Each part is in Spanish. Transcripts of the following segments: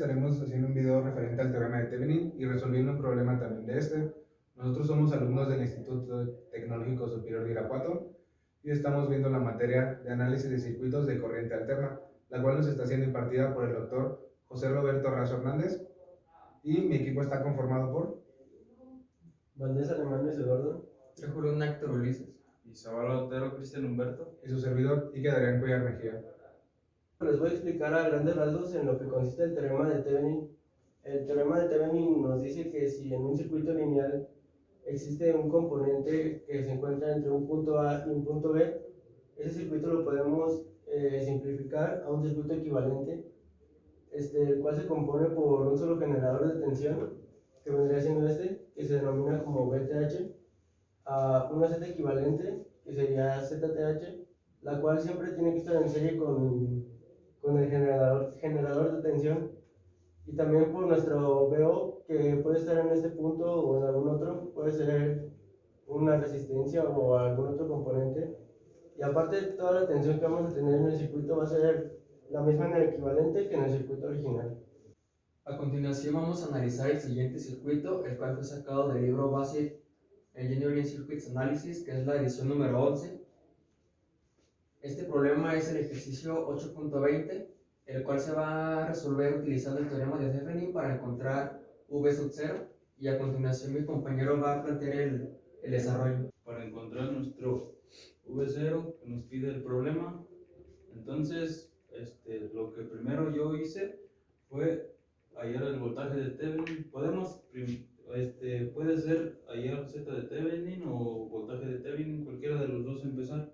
estaremos haciendo un video referente al teorema de Thevenin y resolviendo un problema también de este. Nosotros somos alumnos del Instituto Tecnológico Superior de Irapuato y estamos viendo la materia de análisis de circuitos de corriente alterna, la cual nos está siendo impartida por el doctor José Roberto Razo Hernández, y mi equipo está conformado por Valdés Alemán Luis Eduardo, Trejurún Héctor Ulises, y Zavala Otero Cristian Humberto. y su servidor Ike Adrián Cuellar Mejía. les voy a explicar a grandes rasgos en lo que consiste el teorema de Thevenin. El teorema de Thevenin nos dice que si en un circuito lineal existe un componente que se encuentra entre un punto A y un punto B, ese circuito lo podemos simplificar a un circuito equivalente, el cual se compone por un solo generador de tensión, que vendría siendo que se denomina como VTH, a una Z equivalente, que sería ZTH, la cual siempre tiene que estar en serie con el generador de tensión, y también por nuestro VO, que puede estar en este punto o en algún otro, puede ser una resistencia o algún otro componente. Y aparte, toda la tensión que vamos a tener en el circuito va a ser la misma en el equivalente que en el circuito original. A continuación vamos a analizar el siguiente circuito, el cual fue sacado del libro base Engineering Circuits Analysis, que es la edición número 11. Este problema es el ejercicio 8.20, el cual se va a resolver utilizando el teorema de Thevenin para encontrar V sub 0, y a continuación mi compañero va a plantear el desarrollo. Para encontrar nuestro V0 que nos pide el problema, entonces lo que primero yo hice fue hallar el voltaje de Thevenin. Puede ser hallar Z de Thevenin o voltaje de Thevenin, cualquiera de los dos empezar.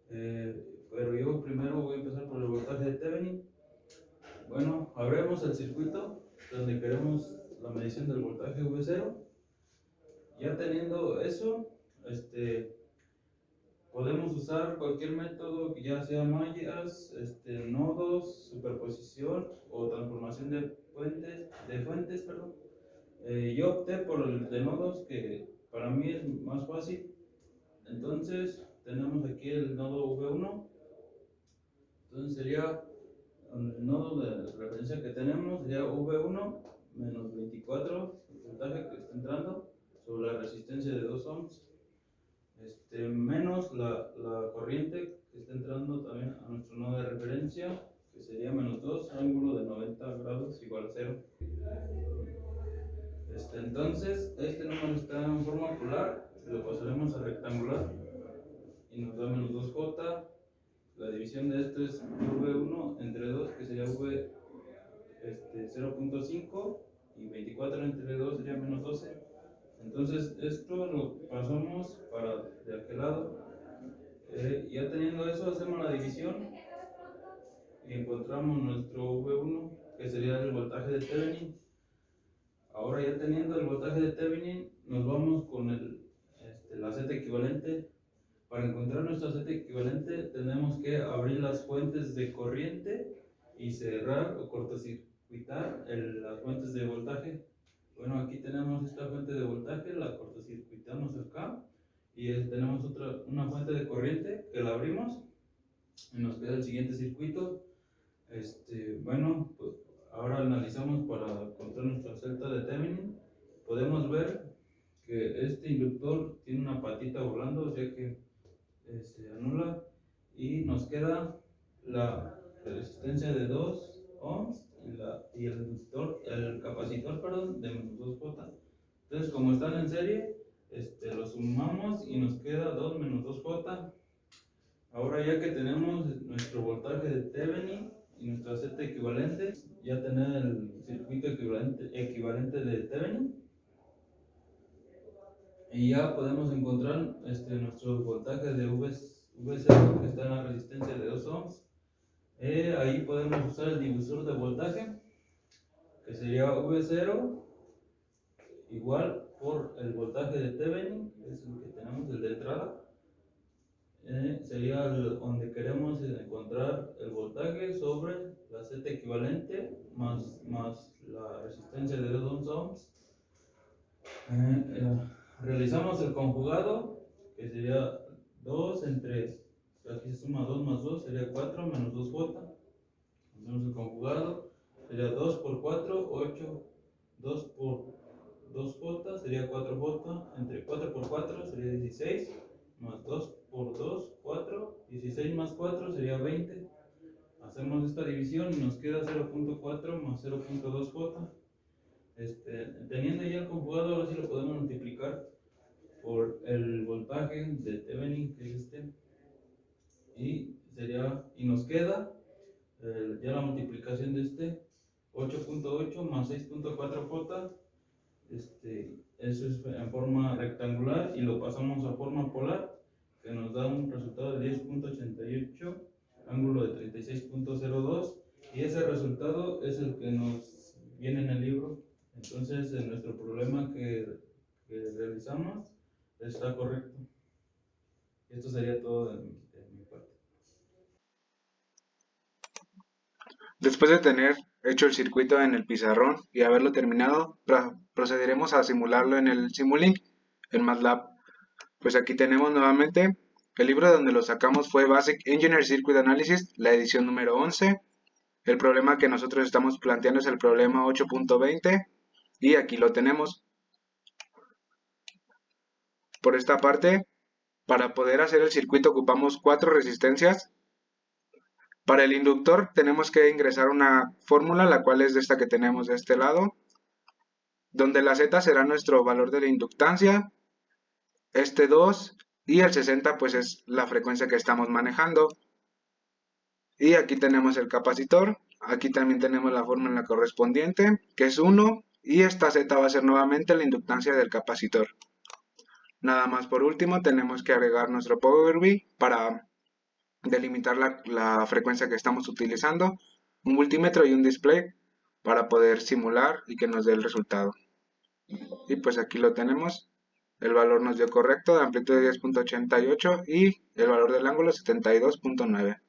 Pero yo primero voy a empezar por el voltaje de Thevenin. Bueno, abremos el circuito donde queremos la medición del voltaje V0. Ya teniendo eso, podemos usar cualquier método, ya sea mallas, nodos, superposición o transformación de fuentes, perdón. Yo opté por el de nodos, que para mí es más fácil. Entonces tenemos aquí el nodo V1. Entonces sería el nodo de referencia que tenemos, sería V1 menos 24, el voltaje que está entrando, sobre la resistencia de 2 ohms, menos la corriente que está entrando también a nuestro nodo de referencia, que sería menos 2, ángulo de 90 grados igual a 0. Entonces, este número está en forma polar, lo pasaremos a rectangular y nos da menos 2J. La división de esto es V1 entre 2, que sería V 0.5, y 24 entre 2 sería menos 12. Entonces esto lo pasamos para de aquel lado. Ya teniendo eso, hacemos la división y encontramos nuestro V1, que sería el voltaje de Thevenin. Ahora, ya teniendo el voltaje de Thevenin, nos vamos con la Z equivalente. Para encontrar nuestra Z equivalente tenemos que abrir las fuentes de corriente y cerrar o cortocircuitar las fuentes de voltaje. Bueno, aquí tenemos esta fuente de voltaje, la cortocircuitamos acá, y tenemos una fuente de corriente que la abrimos y nos queda el siguiente circuito. Bueno, pues ahora analizamos para encontrar nuestra Z de Thevenin. Podemos ver que este inductor tiene una patita volando, o sea que se anula, y nos queda la resistencia de 2 ohms y el capacitor, perdón, de menos 2J. Entonces, como están en serie, lo sumamos y nos queda 2 menos 2J. Ahora, ya que tenemos nuestro voltaje de Thevenin y nuestra Z equivalente, ya tener el circuito equivalente de Thevenin, y ya podemos encontrar nuestro voltaje de V0, que está en la resistencia de 2 ohms. Ahí podemos usar el divisor de voltaje, que sería V0 igual por el voltaje de Thevenin, que es el que tenemos, el de entrada. Sería donde queremos encontrar el voltaje sobre la Z equivalente más la resistencia de 2 ohms. Realizamos el conjugado, que sería 2 entre, aquí se suma 2 más 2, sería 4 menos 2J. Hacemos el conjugado, sería 2 por 4, 8, 2 por 2J sería 4J, entre 4 por 4 sería 16, más 2 por 2, 4, 16 más 4 sería 20. Hacemos esta división y nos queda 0.4 más 0.2J. Teniendo ya el conjugado, ahora sí lo podemos multiplicar por el voltaje de Thevenin, que es y nos queda ya la multiplicación de 8.8 más 6.4J. Eso es en forma rectangular y lo pasamos a forma polar, que nos da un resultado de 10.88, ángulo de 36.02, y ese resultado es el que nos viene en el libro. Entonces, en nuestro problema que realizamos está correcto. Esto sería todo de mi parte. Después de tener hecho el circuito en el pizarrón y haberlo terminado, procederemos a simularlo en el Simulink, en MATLAB. Pues aquí tenemos nuevamente el libro donde lo sacamos fue Basic Engineer Circuit Analysis, la edición número 11. El problema que nosotros estamos planteando es el problema 8.20 y aquí lo tenemos. Por esta parte, para poder hacer el circuito ocupamos 4 resistencias. Para el inductor tenemos que ingresar una fórmula, la cual es esta que tenemos de este lado, donde la Z será nuestro valor de la inductancia, 2 y el 60 pues es la frecuencia que estamos manejando. Y aquí tenemos el capacitor, aquí también tenemos la fórmula correspondiente, que es 1, y esta Z va a ser nuevamente la inductancia del capacitor. Nada más por último tenemos que agregar nuestro Power BI para delimitar la frecuencia que estamos utilizando, un multímetro y un display para poder simular y que nos dé el resultado. Y pues aquí lo tenemos, el valor nos dio correcto de amplitud de 10.88 y el valor del ángulo 72.9.